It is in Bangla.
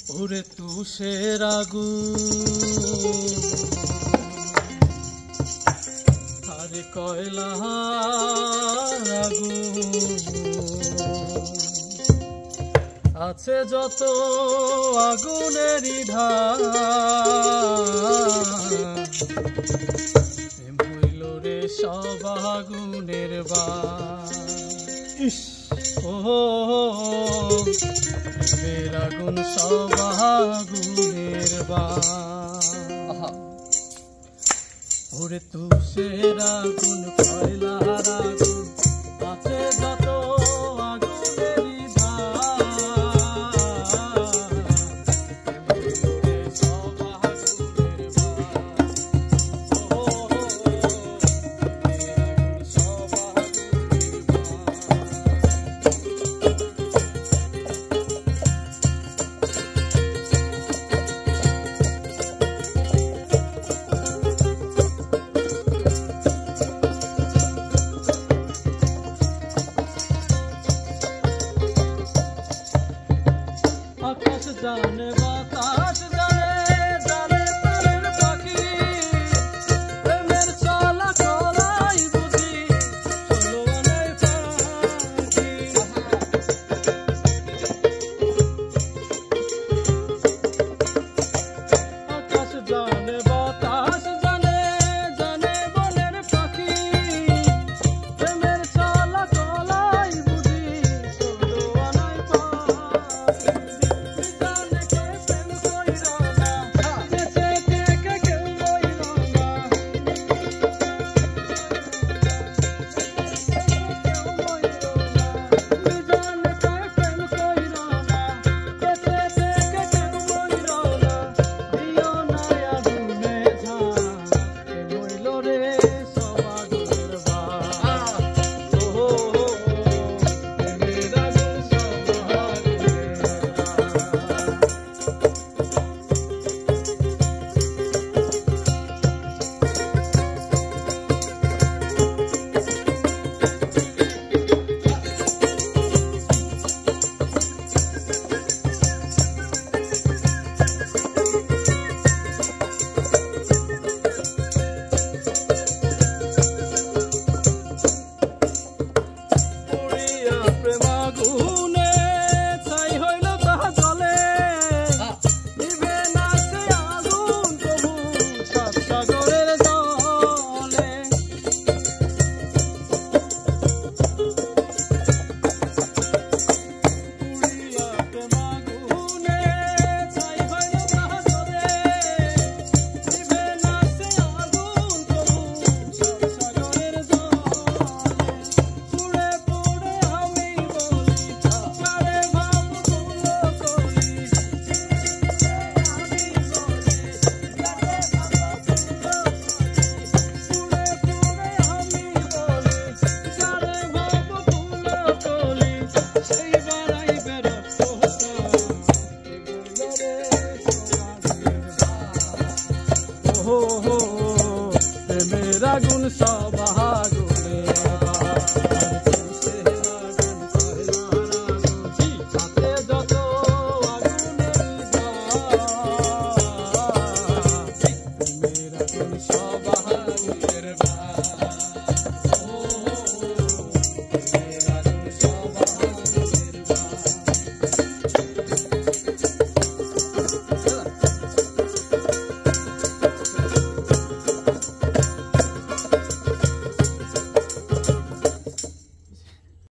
ওরে তুষের আগুন আরে কয়লার আগুন আছে যত আগুনেরই ঢাল হইল রে সব আগুনের বাস ও প্রেমের আগুন সব আগুনের বাস ওরে তুষের আগুন কয়লার আগুন আছে যত আগুনেরই ঢাল সব আগুনের বাস সব আকাশ জানে বাতাস জানে জানে প্রেমের পাখি প্রেমের চলা চলাই বুঝি চলবানাই পাখি আকাশ জানে বাতাস জানে জানে বনের পাখি প্রেমের চলা চলাই বুঝি চলবানাই পাখি প্রেমের আগুন সব আগুনের বাস তুষের আগুন কয়লার আগুন আছে যত আগুনেরই বাস প্রেমের আগুন সব আগুনের বাস প্রেমের আগুন সব আগুনের বাস